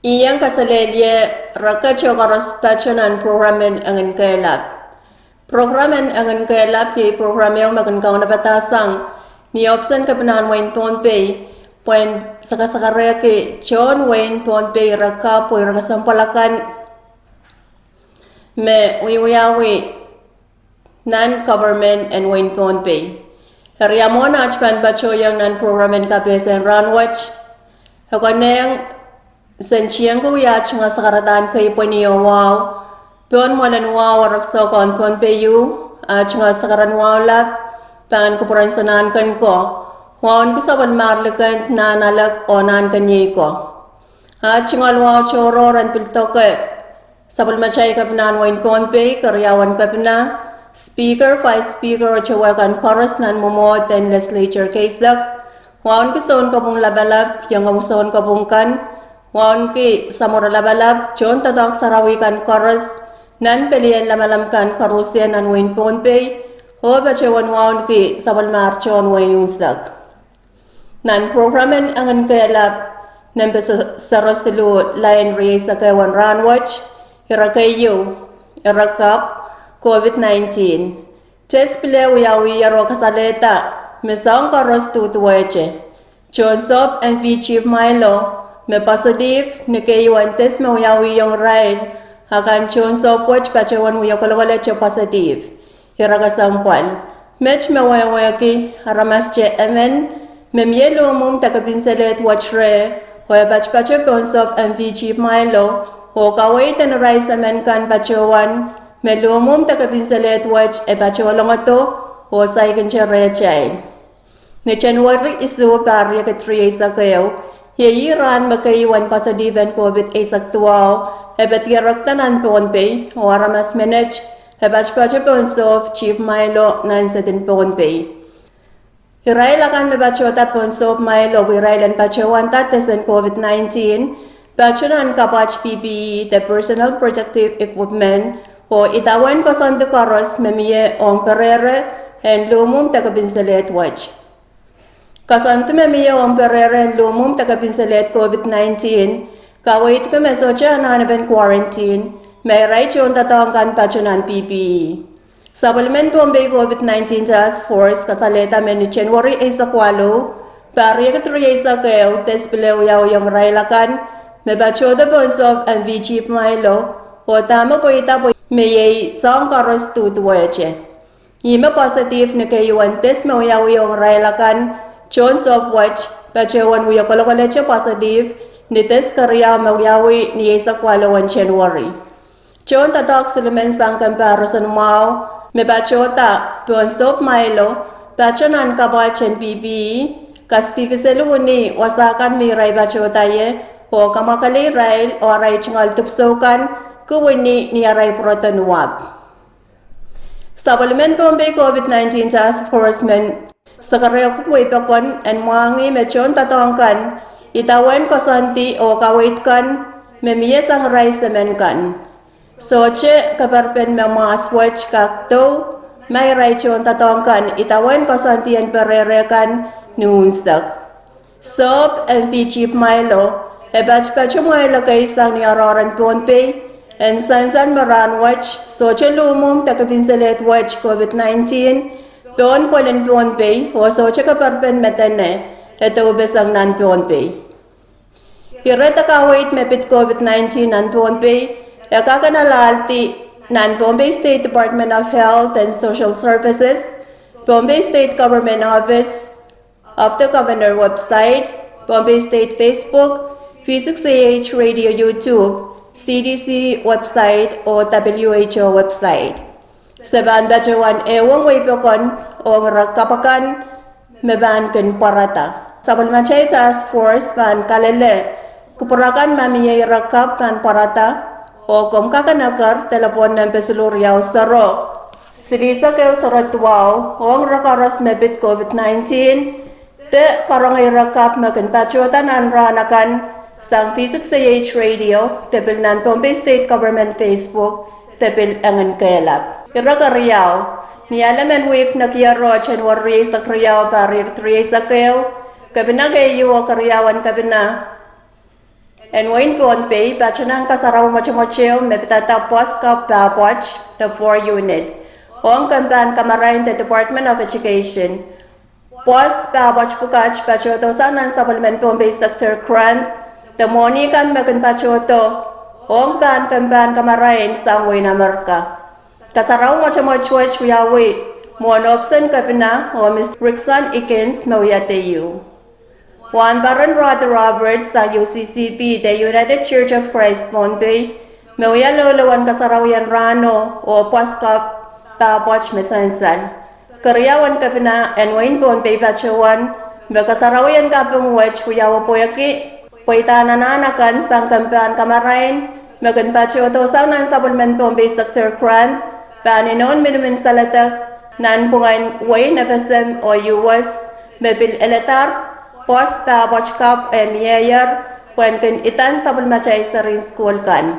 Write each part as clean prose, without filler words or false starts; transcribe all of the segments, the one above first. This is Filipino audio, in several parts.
Iyang kasalelye rakacho karaspachonan programen angan kailap. Programen angan kailap ye program yang makan kau na batasang ni option kapanan Wayne Pohnpei poin sakasakare ke John Wayne Pohnpei raka poi rakasampalakan me wiyawi non-government and Wayne Pohnpei. Hariamona achpan bacho yang non-programmen kapesen ranwatch hakaneng Senchiang ko ya chinga sakaratan kay poniyo wow. Pion molan wow rakso kon pon peyu chinga sakaran wow lat pan ko puran sanan kan ko. Waon ko saban marlekan na nalak onan kan ye ko. Chingal wow choro ran pilto ke. Sabal machay kapnan Wayne Pohnpei karyawan kapna. Speaker, Vice Speaker chawakan chorus nan momod and legislature case lak. Waon ko son ko pong labalab yang son ko pong kan. Waon ki samora labalab John tatak sarawikan chorus nan pelian lamalamkan karusian nan Wayne Pohnpei ho bachewan waon ki sabal mar John Wayne Yunsak nan programen angan kailap nan sarosilu lain riesa kaiwan ranwatch hirakayu irakap COVID-19 test pile wiyawi yaro kasaleta mesong chorus tutuweche John Sop and V Chief Milo me positive ne kayuan test me uyawi yung rain hakan chon so poch pachawan uyaw kalawala cho positive hiraga sampuan match me wayaki haramas che emen me mielo mum takapinselet watch re hoya batch pacha bonsof MV Chief Milo ho kawait and rice amen kan pachawan me lumum takapinselet watch e pachawalongato ho say kan re chay ne January isu barya ka 3 sa kayo Ye Iran makaiwan pa sa diven COVID asaktuaw, hebat yaraktanan Pohnpei, waramas manage, hebat pa Ponsof, Chief Milo, nansatin Pohnpei. Hirailakan me bachota Ponsof Milo, wirailan pachawan tatasan COVID-19, bachunan kapach PPE, the personal protective equipment, o itawan ko son de karos memiye ong perere, and lumum takabinsalet watch. Kasantu memiya ang perere lumum takapinsalet COVID-19, kawait ka mesocha nanaban quarantine, may right yung tatangkan pachunan PPE. Supplement Pohnpei COVID-19 Task Force kasaleta meni January isa kwalo, pariya katriya isa kayo, test pilew yaw yung railakan, may bachoda bonsof ang V Chief Milo, o tama po ita po may song karos tutuweche. Ima positive na kayo ang test mo yaw yung railakan, John Sop watch pachewan uya kolokaleche positive ni test karya magyawi ni isa kwalawan January. John tatak silumen sang comparison mau me bachota John Sop Milo pachanan kabachen PPE kaski kiseluni wasakan mi rai bachota ye ho kamakali rail o rai chingal tupsokan kuwini ni arai protonwap. Supplement Pohnpei COVID-19 Task Force men Sakareo kupoy pakon and mwangi mechon tatongkan itawan kosanti o kawait kan memiyes ang rice semen kan. Soche kaparpen memas watch kakto may raichon tatongkan itawan kosanti and perere kan nuunsak. Sop and Chief Milo ebach pacho Milo kay isang ni Aroran Pohnpei and sansan maran watch soche lumum takapinsalet watch COVID-19 Pion polen Pohnpei, waso chaka parpen metene, ito ubesang nan Pohnpei. Hireta kawait mepit COVID-19 nan Pohnpei, yakakanalati nan Pohnpei State Department of Health and Social Services, Pohnpei State Government Office of the Governor website, Pohnpei State Facebook, V6AH Radio YouTube, CDC website o WHO website. Seban bacawan ewang wipokon o kapakan meban ken parata. Sabal macay task force pan kalele kupurakan mamiyay rakap pan parata o kom kakanakar telepon ng pesuluryaw saro. Silisa kayo saratuaw o ang rakaras mebit COVID-19 te karangay rakap makan pachuatan ang ranakan sang V6AH Radio tepil nan Pohnpei State Government Facebook tepil angan kailap. Irakariyaw, niyalaman week na kiyaro January sa kariyaw parik 3 sa kayo, kabina kayo kariyawan kabina. En wain pon pay bachanan kasaraw mochimocheo mepitata poskap tapwatch the 4 unit. Ong kampan kamarain the Department of Education. Pos tapwatch pukach bachoto sanan supplement pon pay sector grant. The money kan makan bachoto. Ong ban kampan kamarain sang wain Amerika. Kasaraw mochimochwech wiyawi. Mon option kapina o Mr. Rickson Ikens Mawiateyu. Juan Baron Rod Roberts sa UCCB, the United Church of Christ, Monbay, Mawia Lolawan Kasarawian Rano o Paskap Tapwatch Mesansan. Karyawan kapina and Wayne Bonbay Bachawan, Makasarawian Kapang Wech, Huyawa Poyaki, Poitananakan, Sang Kampan Kamarain, Magan Pachoto, Sanan Supplement Bombay Sector Grant, Baninon Minimin Salatak, Nan Pungan Wayne FSM o US, Mebil Eletar, Posta Watchkap Mayor when kan itan sabul macay sa rin school kan.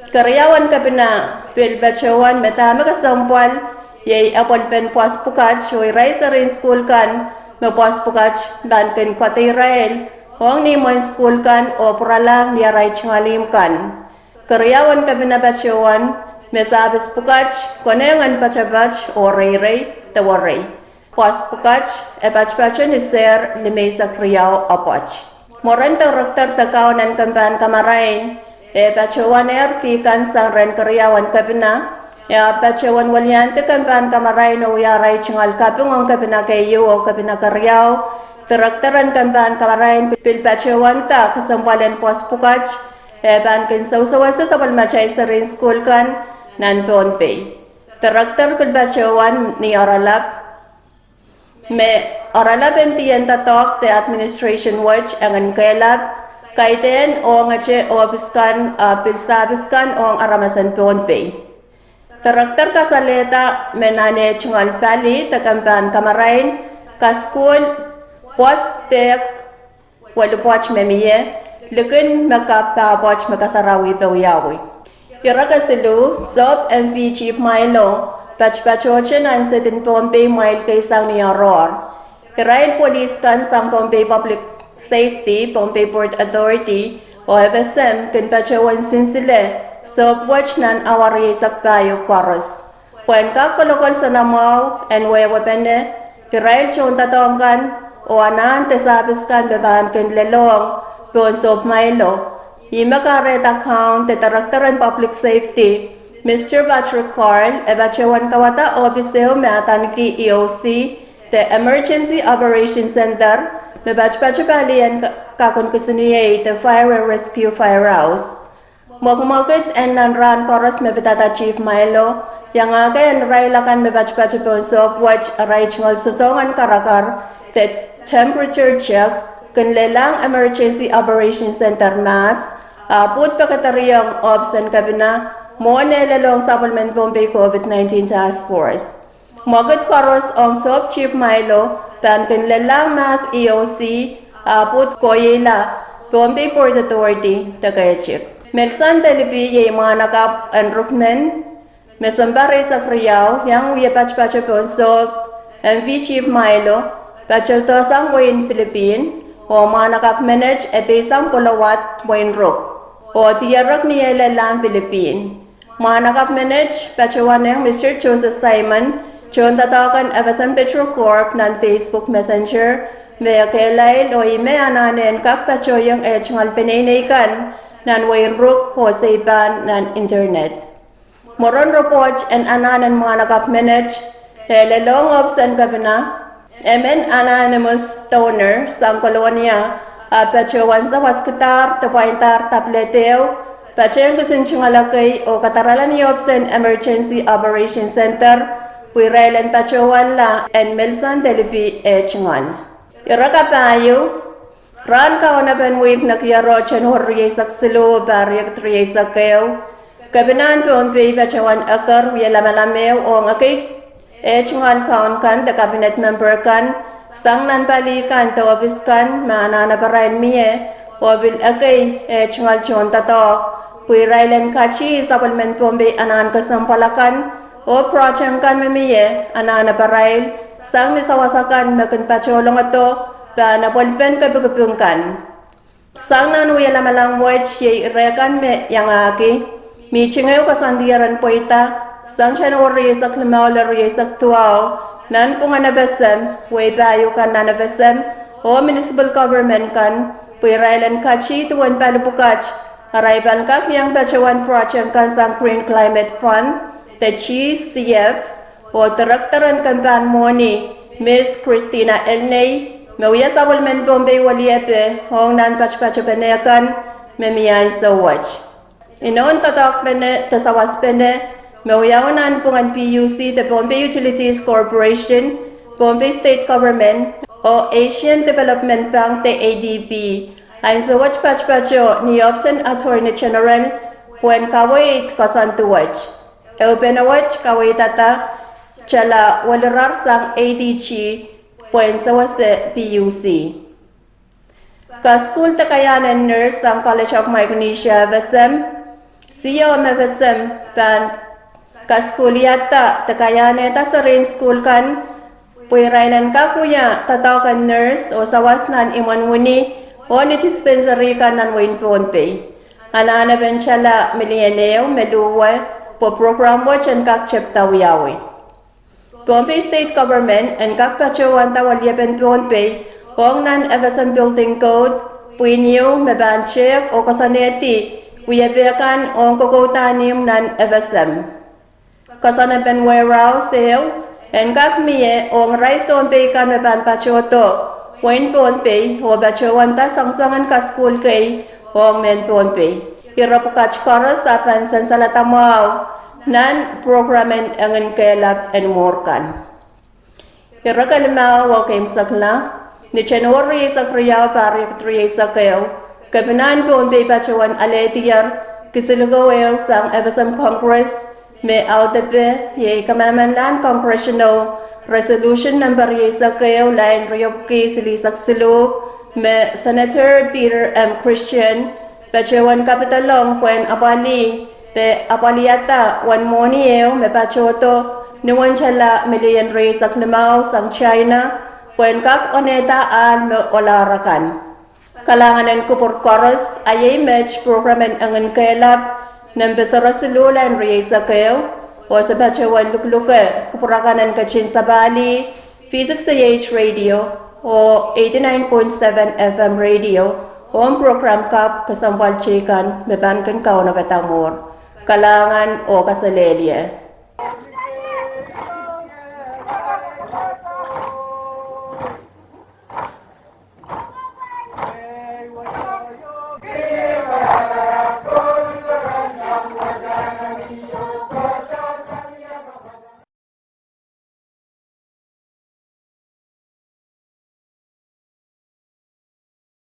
Karyawan kapina bil bachawan metama kasampal yay apol pen pos pukach hoy ray sa rin school kan me pos pukach dan kan kota Israel hong ni mo school kan o puralang ni ray changalim kan. Karyawan kapina bachawan mesabis pukach konengan pachabach o ray tawaray. Pos pukach epach-pacha ni Sir Limesa Kriyaw apach. Moran Director takaw nan kampan kamarain epachawan kikan sang ren Kriyawan kapina epachawan walyan te kampan kamarain o yaray chingal kapung ang kapina kayo o kapina Kriyaw Directoran kampan kamarain pilpachawan ta kasampalan pos pukach epan kinsaw-sawa sa palmachay sa rin school kan nan Ponpay. Director pilpachawan ni Aralap me orala bentiyan tatok the administration watch angan kailab kaiten o ngache obiskan pilsabiskan o ang aramasan Ponpay. Karakter kasaleta menane chungal pali takampan kamarain kaskul pos pek walupwach memiye lugun makapta watch makasarawi pewyawi. Kira kasilu Sob MP Chief Milo Pach-pachochen ang sa din Ponpay mile kay sang ni Aurora. Irail Police kan sang Ponpay Public Safety, Ponpay Port Authority, o FSM, kan pachawan sin sila, so watch nan awari saktayo koros. Kwen ka kolokol sa namaw, and wewa pende, irail chon tatongkan, o anan tesabis kan bebahan kan lelong, pon sob Milo. Imakaret account, the Director and Public Safety, Mr. Patrick Carl, Ebachawan Kawata Officer Mataniki EOC, the Emergency Operations Center, Mebachpachapalian Kakon Kusuniye, the Fire and Rescue Firehouse. Mokumakit and Nanran Koros Mebetata Chief Milo, yang and Railakan Mebachpachapon Soap Watch Arrangement Sosongan Karakar, the temperature check, Kunlelang Emergency Operations Center Mass, Put Pakatariyang Obsan Kabina, Mone lalong supplement Ponpay COVID-19 Task Force. Mogat koros ang Soap Chief Milo, tan kunlelang Mass EOC, Put Koyela, Ponpay Port Authority, Tagayachik. Melsan Talibi yay mga nakap and rukmen, mesambare sa Kriyaw, yang uyapach-pacha po Soap, MV Chief Milo, pachaltosang Wayne Philippine, o mga nakap manage e besang Pulawat Wayne Rook, o tiyarak niya lalang Philippine. Mga nakap-manage, pachawan ng Mr. Joseph Simon, chon tatakan Avasan Petro Corp ng Facebook Messenger, may kailay loy may ananen kap pachoyang echangal pinaynakan ng Wayne Rook Jose Ban ng Internet. Moron report and ananen mga nakap-manage, lalong opsan kabina, MN Anonymous Stoner, sang kolonya, pachawan sa waskutar, tapaintar, tableteo, Pachayang kusinchungalakay o kataralan ni Opsen Emergency Operations Center, Wirailan Pachawan la and Melsan Delipi Echingan. Irakapayo, Ran ka na benwik na kiyaro chen horye saksilo baryak triye sakeo, Kabinan Ponpay Pachawan akar wiyala malamew o ngakay Echingan kaon kan the cabinet member kan, sang nan palikan tawabis kan maana na parayan miye, o bil akay Echingal chon tatok, Wirailan kachi supplement Ponpay anan kasampalakan, o project kan memiye anan na parail, sang nisawasakan makan pacholong ato, na napolpen kabugupungkan. Sang nan uya lama language ye rekan me yang aki. Mi chingayo kasandiaran poita. Sang January sak limau lari sak tuau. Nan pungan nabesem. Way bayo kan nanabesem. O municipal government kan. Puirailan kachi tuwan palupukach. Araiban kap yang bacawan project kan sang Green Climate Fund. The CF. O direktoran kampan moni. Miss Christina Elney. Mawia sa walmen Bombay waliepe, hong nan pach-pacha penekan, memiyay sa watch. Inoon tatak pene, tasawas pene, mawia unan pungan PUC, the Bombay Utilities Corporation, Bombay State Government, o Asian Development Bank, the ADB. Ayon sa watch pach-pacho ni Option Attorney General, puan kawait kasantu watch. Eupen watch kawait tata, chala walarar sang ADG, puan sa wase PUC. Ka-school takayanan nurse ng College of Micronesia, Vesem, siya Vesem, pan ka-school yata takayanan ta sa rin school kan, puirainan ka kuya tatawakan nurse o sawas nan imanwuni o ni dispensary kan nan wain ponpay. Anana ben chala milieneo meluwa po program watch and kak chep tawiyawi. Bombay State Government and kak pachawan tawalyapen Bombay, hong nan Everson Building Code, puinyo, mebanchek o kasaneti, uyabekan o kokotanim nan Everson. Kasanapen warehouse sale, and kak miye o rice on kan meban pachoto, wain Bombay, o bachawan ta sangsangan ka school kay, hong men Bombay. Irapukach koros apan sansalatamaw, nan programmen angan kelap and more kan. Irakalma wakim sakla, ni January sakriya parik 3 sakayo, kabinan po ang pachawan aletiyar, kisilugawayo sang Everson Congress, may autape, ye kamanaman lan Congressional Resolution number 1 sakayo, lain riyopki silisak silu, may Senator Peter M. Christian, pachawan kapitalong puen apali, te apaliyata wan moniyo me pachoto ni wan chala million race sak limau sang China puen kak oneta al me olarakan kalanganan kupur koros ayay match programen angan kelap ng besarasilulan race sakyo o sa pachawan lukluke kupurakanan kachin sa Bali Physics AH Radio o 89.7 FM Radio o ang program kap kasampal chikan meban kan kao na batamor kalangan o kasalelye.